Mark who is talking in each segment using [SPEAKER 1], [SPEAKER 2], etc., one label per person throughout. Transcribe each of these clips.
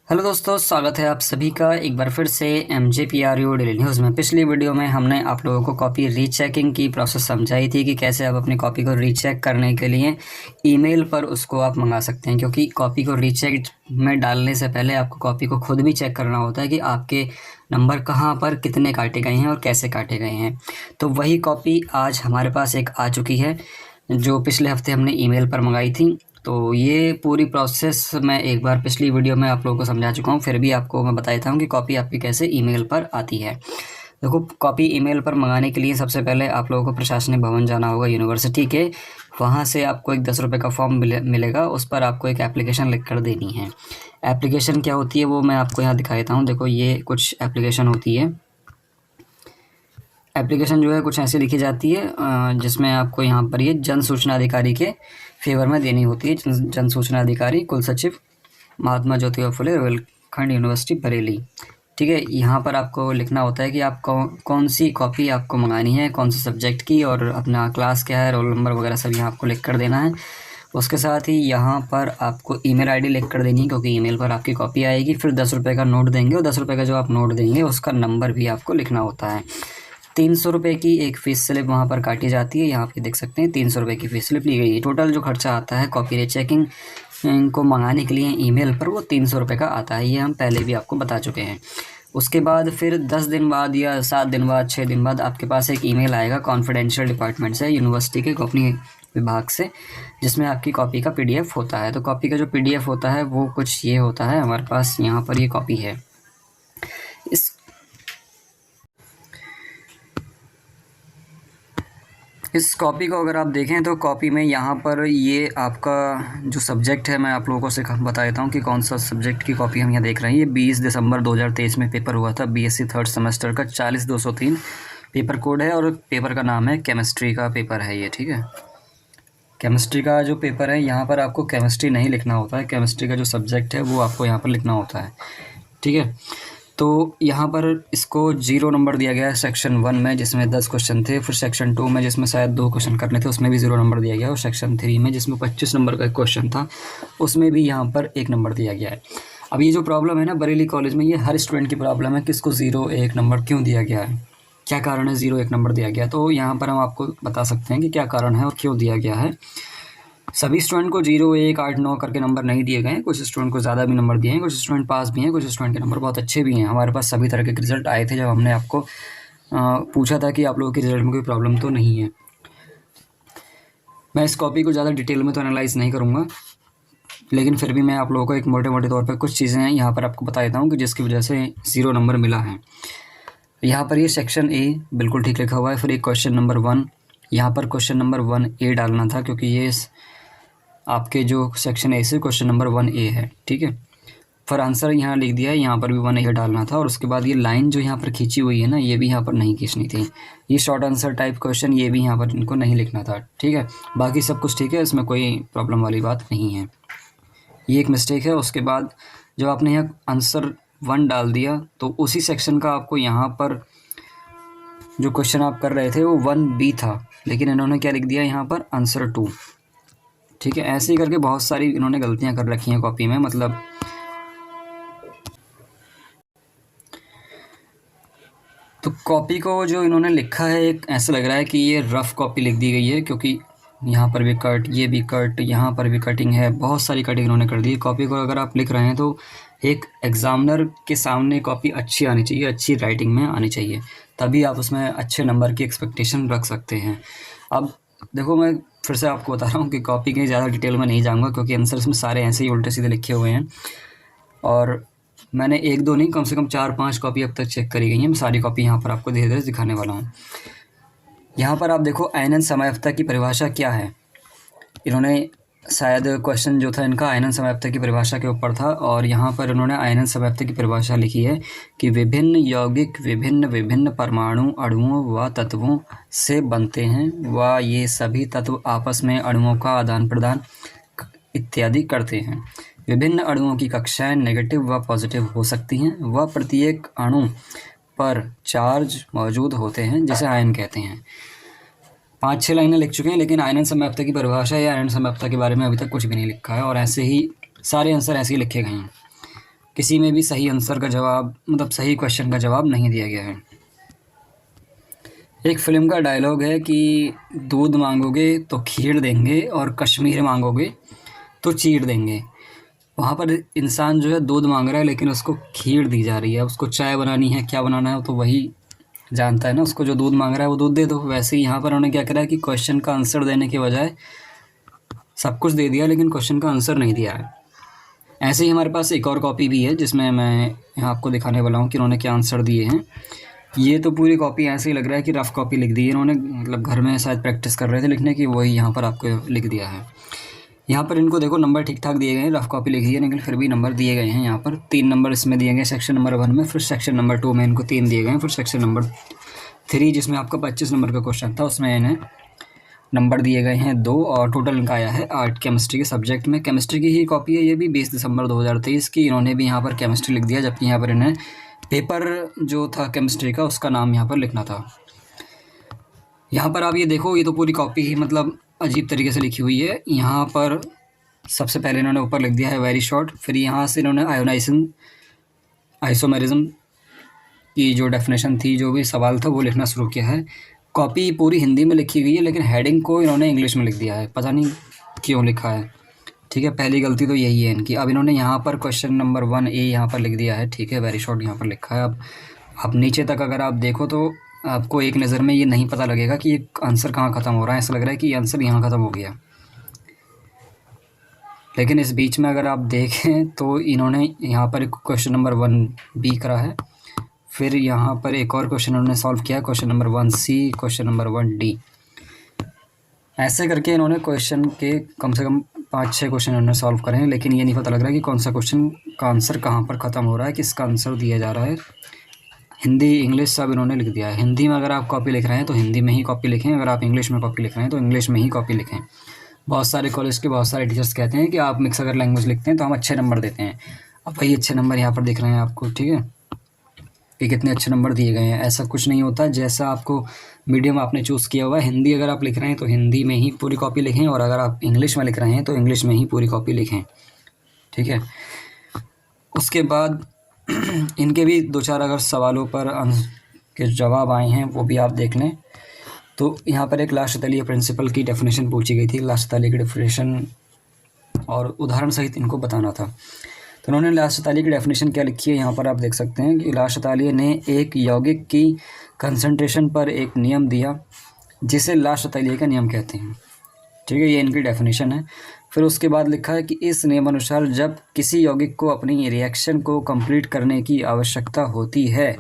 [SPEAKER 1] Hello दोस्तों, स्वागत है आप सभी का एक बार फिर से MJPRU डेली न्यूज़ में। पिछली वीडियो में हमने आप लोगों को कॉपी रीचेकिंग की प्रोसेस समझाई थी कि कैसे आप अपनी कॉपी को रीचेक करने के लिए ईमेल पर उसको आप मंगा सकते हैं, क्योंकि कॉपी को रीचेक में डालने से पहले आपको कॉपी को खुद भी चेक करना होता है कि आपके नंबर कहाँ पर कितने काटे गए हैं और कैसे काटे गए हैं। तो वही कॉपी आज हमारे पास एक आ चुकी है जो पिछले हफ्ते हमने ईमेल पर मंगाई थी। तो ये पूरी प्रोसेस मैं एक बार पिछली वीडियो में आप लोगों को समझा चुका हूँ, फिर भी आपको मैं बता देता हूँ कि कॉपी आपकी कैसे ईमेल पर आती है। देखो, कॉपी ईमेल पर मंगाने के लिए सबसे पहले आप लोगों को प्रशासनिक भवन जाना होगा यूनिवर्सिटी के। वहाँ से आपको एक 10 रुपये का फॉर्म मिलेगा, उस पर आपको एक एप्लीकेशन लिख कर देनी है। एप्लीकेशन क्या होती है वो मैं आपको यहाँ दिखा देता हूँ। देखो, ये कुछ एप्लीकेशन होती है। एप्लीकेशन जो है कुछ ऐसी लिखी जाती है जिसमें आपको यहाँ पर ये जन सूचना अधिकारी के फेवर में देनी होती है। जन सूचना अधिकारी कुल सचिव महात्मा ज्योतिबा फुले रोहिलखंड यूनिवर्सिटी बरेली। ठीक है, यहाँ पर आपको लिखना होता है कि आप कौन सी कॉपी आपको मंगानी है, कौन से सब्जेक्ट की, और अपना क्लास क्या है, रोल नंबर वगैरह सब यहाँ आपको लिख कर देना है। उसके साथ ही यहाँ पर आपको ईमेल आईडी लिख कर देनी है, क्योंकि ईमेल पर आपकी कॉपी आएगी। फिर 10 रुपये का नोट देंगे, और 10 रुपये का जो आप नोट देंगे उसका नंबर भी आपको लिखना होता है। 300 रुपये की एक फ़ीस स्लिप वहाँ पर काटी जाती है। यहाँ पे देख सकते हैं 300 रुपये की फ़ीस स्लिप ली गई है। टोटल जो खर्चा आता है कॉपी रीचेकिंग को मंगाने के लिए ईमेल पर, वो 300 रुपये का आता है। ये हम पहले भी आपको बता चुके हैं। उसके बाद फिर 10 दिन बाद या 7 दिन बाद 6 दिन बाद आपके पास एक ईमेल आएगा कॉन्फिडेंशियल डिपार्टमेंट से, यूनिवर्सिटी के गोपनीय विभाग से, जिसमें आपकी कॉपी का PDF होता है। तो कॉपी का जो PDF होता है वो कुछ ये होता है। हमारे पास यहाँ पर ये कॉपी है। इस कॉपी को अगर आप देखें तो कॉपी में यहाँ पर ये आपका जो सब्जेक्ट है, मैं आप लोगों को बता देता हूँ कि कौन सा सब्जेक्ट की कॉपी हम यहाँ देख रहे हैं। ये 20 दिसंबर 2023 में पेपर हुआ था। BSc थर्ड सेमेस्टर का 40203 पेपर कोड है, और पेपर का नाम है केमिस्ट्री का पेपर है ये। ठीक है, केमिस्ट्री का जो पेपर है, यहाँ पर आपको केमिस्ट्री नहीं लिखना होता है। केमिस्ट्री का जो सब्जेक्ट है वो आपको यहाँ पर लिखना होता है। ठीक है, तो यहाँ पर इसको 0 नंबर दिया गया है सेक्शन 1 में, जिसमें 10 क्वेश्चन थे। फिर सेक्शन 2 में, जिसमें शायद 2 क्वेश्चन करने थे, उसमें भी 0 नंबर दिया गया है। और सेक्शन 3 में, जिसमें 25 नंबर का एक क्वेश्चन था, उसमें भी यहाँ पर 1 नंबर दिया गया है। अब ये जो प्रॉब्लम है ना बरेली कॉलेज में, ये हर स्टूडेंट की प्रॉब्लम है कि इसको 0 1 नंबर क्यों दिया गया है, क्या कारण है 0 1 नंबर दिया गया। तो यहाँ पर हम आपको बता सकते हैं कि क्या कारण है और क्यों दिया गया है। सभी स्टूडेंट को 0 1 8 9 करके नंबर नहीं दिए गए हैं। कुछ स्टूडेंट को ज़्यादा भी नंबर दिए हैं, कुछ स्टूडेंट पास भी हैं, कुछ स्टूडेंट के नंबर बहुत अच्छे भी हैं। हमारे पास सभी तरह के रिजल्ट आए थे जब हमने आपको पूछा था कि आप लोगों के रिजल्ट में कोई प्रॉब्लम तो नहीं है। मैं इस कॉपी को ज़्यादा डिटेल में तो एनालाइज़ नहीं करूँगा, लेकिन फिर भी मैं आप लोगों को एक मोटे मोटे तौर पर कुछ चीज़ें हैं यहाँ पर आपको बता देता हूँ कि जिसकी वजह से 0 नंबर मिला है। यहाँ पर ये सेक्शन A बिल्कुल ठीक लिखा हुआ है। फिर एक क्वेश्चन नंबर 1, यहाँ पर क्वेश्चन नंबर 1A डालना था, क्योंकि ये आपके जो सेक्शन A से क्वेश्चन नंबर 1A है। ठीक है, फिर आंसर यहाँ लिख दिया है, यहाँ पर भी 1A डालना था। और उसके बाद ये लाइन जो यहाँ पर खींची हुई है ना, ये भी यहाँ पर नहीं खींचनी थी। ये शॉर्ट आंसर टाइप क्वेश्चन, ये भी यहाँ पर इनको नहीं लिखना था। ठीक है, बाकी सब कुछ ठीक है, इसमें कोई प्रॉब्लम वाली बात नहीं है। ये एक मिस्टेक है। उसके बाद जब आपने यहाँ आंसर 1 डाल दिया, तो उसी सेक्शन का आपको यहाँ पर जो क्वेश्चन आप कर रहे थे वो 1B था, लेकिन इन्होंने क्या लिख दिया यहाँ पर, आंसर 2। ठीक है, ऐसे ही करके बहुत सारी इन्होंने गलतियां कर रखी हैं कॉपी में। मतलब तो कॉपी को जो इन्होंने लिखा है, एक ऐसा लग रहा है कि ये रफ़ कॉपी लिख दी गई है, क्योंकि यहाँ पर भी कट, ये भी कट, यहाँ पर भी कटिंग है, बहुत सारी कटिंग इन्होंने कर दी है। कॉपी को अगर आप लिख रहे हैं तो एक एग्ज़ामिनर के सामने कॉपी अच्छी आनी चाहिए, अच्छी राइटिंग में आनी चाहिए, तभी आप उसमें अच्छे नंबर की एक्सपेक्टेशन रख सकते हैं। अब देखो, मैं फिर से आपको बता रहा हूँ कि कॉपी के ज़्यादा डिटेल में नहीं जाऊँगा, क्योंकि आंसर्स में सारे ऐसे ही उल्टे सीधे लिखे हुए हैं। और मैंने 1 2 नहीं, कम से कम 4 5 कॉपी अब तक चेक करी गई हैं। मैं सारी कॉपी यहाँ पर आपको धीरे धीरे दिखाने वाला हूँ। यहाँ पर आप देखो, आयनन समयावस्था की परिभाषा क्या है। इन्होंने शायद क्वेश्चन जो था इनका आयनन समयावस्था की परिभाषा के ऊपर था, और यहाँ पर उन्होंने आयनन समयावस्था की परिभाषा लिखी है कि विभिन्न यौगिक विभिन्न विभिन्न परमाणु अणुओं व तत्वों से बनते हैं, व ये सभी तत्व आपस में अणुओं का आदान प्रदान इत्यादि करते हैं। विभिन्न अणुओं की कक्षाएं नेगेटिव व पॉजिटिव हो सकती हैं, व प्रत्येक अणु पर चार्ज मौजूद होते हैं, जिसे आयन कहते हैं। 5-6 लाइनें लिख चुके हैं, लेकिन आयनन समयावस्था की परिभाषा या आयनन समयावस्था के बारे में अभी तक कुछ भी नहीं लिखा है, और ऐसे ही सारे आंसर ऐसे ही लिखे गए हैं। किसी में भी सही आंसर का जवाब मतलब सही क्वेश्चन का जवाब नहीं दिया गया है। एक फ़िल्म का डायलॉग है कि दूध मांगोगे तो खीर देंगे और कश्मीर मांगोगे तो चीर देंगे। वहाँ पर इंसान जो है दूध मांग रहा है लेकिन उसको खीर दी जा रही है। उसको चाय बनानी है, क्या बनाना है तो वही जानता है ना, उसको जो दूध मांग रहा है वो दूध दे दो। वैसे ही यहाँ पर उन्होंने क्या करा है कि क्वेश्चन का आंसर देने के बजाय सब कुछ दे दिया लेकिन क्वेश्चन का आंसर नहीं दिया है। ऐसे ही हमारे पास एक और कॉपी भी है जिसमें मैं यहाँ आपको दिखाने वाला हूँ कि उन्होंने क्या आंसर दिए हैं। ये तो पूरी कॉपी ऐसे ही लग रहा है कि रफ़ कॉपी लिख दी है इन्होंने, मतलब घर में शायद प्रैक्टिस कर रहे थे लिखने की, वही यहाँ पर आपको लिख दिया है। यहाँ पर इनको देखो नंबर ठीक ठाक दिए गए हैं, रफ़ कॉपी लिखी है लेकिन फिर भी नंबर दिए गए हैं। यहाँ पर 3 नंबर इसमें दिए गए सेक्शन नंबर 1 में, फिर सेक्शन नंबर 2 में इनको 3 दिए गए हैं, फिर सेक्शन नंबर 3 जिसमें आपका 25 नंबर का क्वेश्चन था उसमें इन्हें नंबर दिए गए हैं 2 और टोटल इनका आया है 8 केमिस्ट्री के सब्जेक्ट में। केमिस्ट्री की ही कॉपी है ये भी, 20 दिसंबर 2023 की। इन्होंने भी यहाँ पर केमिस्ट्री लिख दिया जबकि यहाँ पर इन्हें पेपर जो था केमिस्ट्री का उसका नाम यहाँ पर लिखना था। यहाँ पर आप ये देखो, ये तो पूरी कॉपी ही मतलब अजीब तरीके से लिखी हुई है। यहाँ पर सबसे पहले इन्होंने ऊपर लिख दिया है वेरी शॉर्ट, फिर यहाँ से इन्होंने आयोनाइजिंग आइसोमेरिज्म की जो डेफिनेशन थी, जो भी सवाल था वो लिखना शुरू किया है। कॉपी पूरी हिंदी में लिखी गई है लेकिन हेडिंग को इन्होंने इंग्लिश में लिख दिया है, पता नहीं क्यों लिखा है। ठीक है, पहली गलती तो यही है इनकी। अब इन्होंने यहाँ पर क्वेश्चन नंबर 1A यहाँ पर लिख दिया है, ठीक है, वेरी शॉर्ट यहाँ पर लिखा है। अब नीचे तक अगर आप देखो तो आपको एक नज़र में ये नहीं पता लगेगा कि ये आंसर कहाँ ख़त्म हो रहा है, ऐसा लग रहा है कि ये आंसर यहाँ ख़त्म हो गया। लेकिन इस बीच में अगर आप देखें तो इन्होंने यहाँ पर क्वेश्चन नंबर 1B करा है, फिर यहाँ पर एक और क्वेश्चन उन्होंने सॉल्व किया, question number 1C, question number 1D। ऐसे करके इन्होंने क्वेश्चन के कम से कम 5-6 क्वेश्चन इन्होंने सॉल्व करे हैं, लेकिन ये नहीं पता लग रहा है कि कौन सा क्वेश्चन का आंसर कहाँ पर ख़त्म हो रहा है, किसका आंसर दिया जा रहा है। हिंदी इंग्लिश सब इन्होंने लिख दिया है। हिंदी में अगर आप कॉपी लिख रहे हैं तो हिंदी में ही कॉपी लिखें, अगर आप इंग्लिश में कॉपी लिख रहे हैं तो इंग्लिश में ही कॉपी लिखें। बहुत सारे कॉलेज के बहुत सारे टीचर्स कहते हैं कि आप मिक्स अगर लैंग्वेज लिखते हैं तो हम अच्छे नंबर देते हैं। अब वही अच्छे नंबर यहाँ पर दिख रहे हैं आपको, ठीक है, कि कितने अच्छे नंबर दिए गए हैं। ऐसा कुछ नहीं होता, जैसा आपको मीडियम आपने चूज़ किया हुआ है। हिंदी अगर आप लिख रहे हैं तो हिंदी में ही पूरी कॉपी लिखें, और अगर आप इंग्लिश में लिख रहे हैं तो इंग्लिश में ही पूरी कॉपी लिखें, ठीक है। उसके बाद इनके भी 2-4 अगर सवालों पर के जवाब आए हैं वो भी आप देख लें। तो यहाँ पर एक लास्ट तलीय प्रिंसिपल की डेफिनेशन पूछी गई थी, लास्ट तलीय की डेफिनेशन और उदाहरण सहित इनको बताना था। तो उन्होंने लास्ट तालिये की डेफिनेशन क्या लिखी है यहाँ पर आप देख सकते हैं कि लास्ट तालिये ने एक यौगिक की कंसंट्रेशन पर एक नियम दिया जिसे लास्ट तालिये का नियम कहते हैं, ठीक है, ये इनकी डेफिनेशन है। फिर उसके बाद लिखा है कि इस नियमानुसार जब किसी यौगिक को अपनी रिएक्शन को कंप्लीट करने की आवश्यकता होती है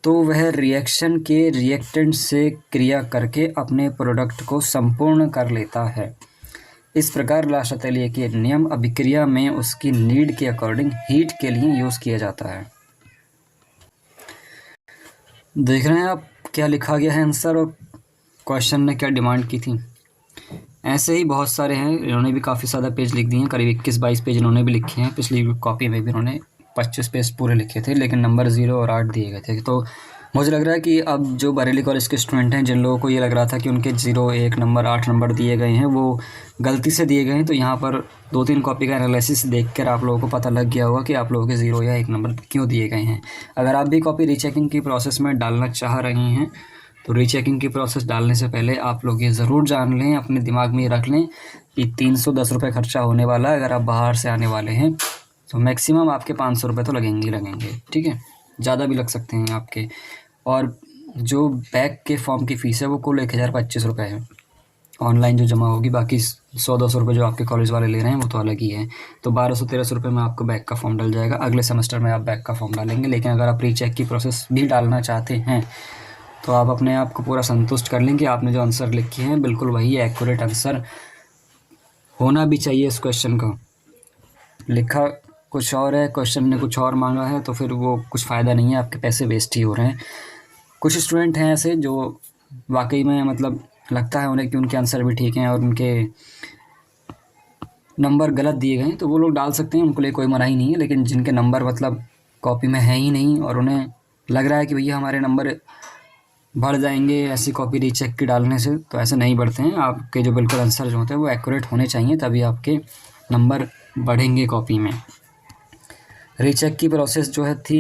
[SPEAKER 1] तो वह रिएक्शन के रिएक्टेंट से क्रिया करके अपने प्रोडक्ट को संपूर्ण कर लेता है। इस प्रकार लास्ट तालिये के नियम अभिक्रिया में उसकी नीड के अकॉर्डिंग हीट के लिए यूज़ किया जाता है। देख रहे हैं आप क्या लिखा गया है आंसर और क्वेश्चन ने क्या डिमांड की थी। ऐसे ही बहुत सारे हैं, इन्होंने भी काफ़ी ज़्यादा पेज लिख दिए हैं, करीब 21-22 पेज इन्होंने भी लिखे हैं। पिछली कॉपी में भी इन्होंने 25 पेज पूरे लिखे थे, लेकिन नंबर 0 और 8 दिए गए थे। तो मुझे लग रहा है कि अब जो बरेली कॉलेज के स्टूडेंट हैं, जिन लोगों को ये लग रहा था कि उनके 0, 1 नंबर, 8 नंबर दिए गए हैं, वो गलती से दिए गए हैं। तो यहाँ पर 2-3 कॉपी का एनालिसिस देखकर आप लोगों को पता लग गया होगा कि आप लोगों के 0 या 1 नंबर क्यों दिए गए हैं। अगर आप भी कॉपी रीचेकिंग की प्रोसेस में डालना चाह रहे हैं तो रीचेकिंग की प्रोसेस डालने से पहले आप लोग ये ज़रूर जान लें, अपने दिमाग में रख लें कि 310 रुपये खर्चा होने वाला है। अगर आप बाहर से आने वाले हैं तो मैक्सिमम आपके 500 रुपये तो लगेंगे ही लगेंगे, ठीक है, ज़्यादा भी लग सकते हैं आपके। और जो बैक के फॉर्म की फ़ीस है वो कुल 1025 रुपये है, ऑनलाइन जो जमा होगी। बाकी 100-200 रुपये जो आपके कॉलेज वाले ले रहे हैं वो तो अलग ही है। तो 1200-1300 रुपये में आपको बैक का फॉर्म डल जाएगा। अगले सेमेस्टर में आप बैक का फॉर्म डालेंगे। लेकिन अगर आप रीचेक की प्रोसेस भी डालना चाहते हैं तो आप अपने आप को पूरा संतुष्ट कर लें कि आपने जो आंसर लिखे हैं बिल्कुल वही एक्यूरेट आंसर होना भी चाहिए। इस क्वेश्चन का लिखा कुछ और है, क्वेश्चन ने कुछ और मांगा है, तो फिर वो कुछ फ़ायदा नहीं है, आपके पैसे वेस्ट ही हो रहे हैं। कुछ स्टूडेंट हैं ऐसे जो वाकई में मतलब लगता है उन्हें कि उनके आंसर भी ठीक हैं और उनके नंबर गलत दिए गए हैं, तो वो लोग डाल सकते हैं, उनको लिए कोई मनाही नहीं है। लेकिन जिनके नंबर मतलब कॉपी में है ही नहीं और उन्हें लग रहा है कि भैया हमारे नंबर बढ़ जाएंगे ऐसी कॉपी रीचेक की डालने से, तो ऐसे नहीं बढ़ते हैं। आपके जो बिल्कुल आंसर जो होते हैं वो एक्यूरेट होने चाहिए, तभी आपके नंबर बढ़ेंगे कॉपी में। रीचेक की प्रोसेस जो है थी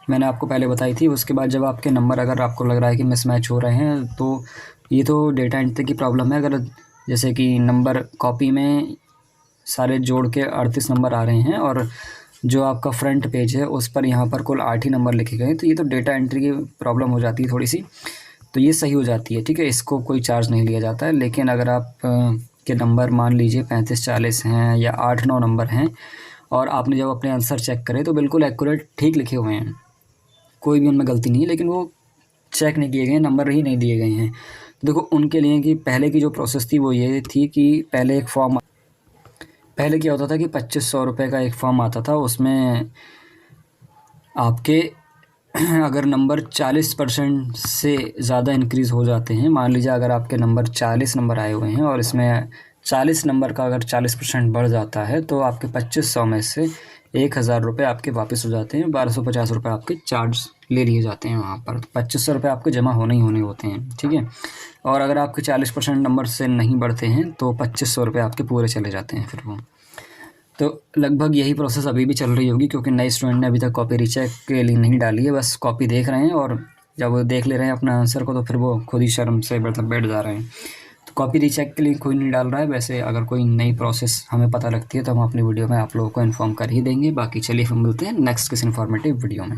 [SPEAKER 1] मैंने आपको पहले बताई थी। उसके बाद जब आपके नंबर अगर आपको लग रहा है कि मिसमैच हो रहे हैं तो ये तो डेटा एंट्री की प्रॉब्लम है। अगर जैसे कि नंबर कॉपी में सारे जोड़ के 38 नंबर आ रहे हैं और जो आपका फ्रंट पेज है उस पर यहाँ पर कुल 8 ही नंबर लिखे गए हैं, तो ये तो डेटा एंट्री की प्रॉब्लम हो जाती है थोड़ी सी, तो ये सही हो जाती है। ठीक है, इसको कोई चार्ज नहीं लिया जाता है। लेकिन अगर आप के नंबर मान लीजिए 35-40 हैं या 8-9 नंबर हैं और आपने जब अपने आंसर चेक करे तो बिल्कुल एक्यूरेट ठीक लिखे हुए हैं, कोई भी उनमें गलती नहीं है, लेकिन वो चेक नहीं किए गए, नंबर ही नहीं दिए गए हैं। तो देखो उनके लिए कि पहले की जो प्रोसेस थी वो ये थी कि पहले क्या होता था कि 2500 रुपये का एक फॉर्म आता था। उसमें आपके अगर नंबर 40% से ज़्यादा इंक्रीज़ हो जाते हैं, मान लीजिए अगर आपके नंबर 40 नंबर आए हुए हैं और इसमें 40 नंबर का अगर 40% बढ़ जाता है तो आपके 2500 में से 1000 रुपये आपके वापस हो जाते हैं। 1250 रुपये आपके चार्ज ले लिए जाते हैं वहाँ पर। 2500 रुपये आपके जमा होने ही होने होते हैं। ठीक है, और अगर आपके 40% नंबर से नहीं बढ़ते हैं तो 2500 रुपये आपके पूरे चले जाते हैं फिर वो। तो लगभग यही प्रोसेस अभी भी चल रही होगी, क्योंकि नए स्टूडेंट ने अभी तक कॉपी रीचेक के लिए नहीं डाली है, बस कॉपी देख रहे हैं और जब वो देख ले रहे हैं अपना आंसर को तो फिर वो खुद ही शर्म से मतलब बैठ जा रहे हैं। तो कॉपी रीचेक के लिए कोई नहीं डाल रहा है। वैसे अगर कोई नई प्रोसेस हमें पता लगती है तो हम अपनी वीडियो में आप लोगों को इन्फॉर्म कर ही देंगे। बाकी चलिए फिर मिलते हैं नेक्स्ट किसी इन्फॉर्मेटिव वीडियो में।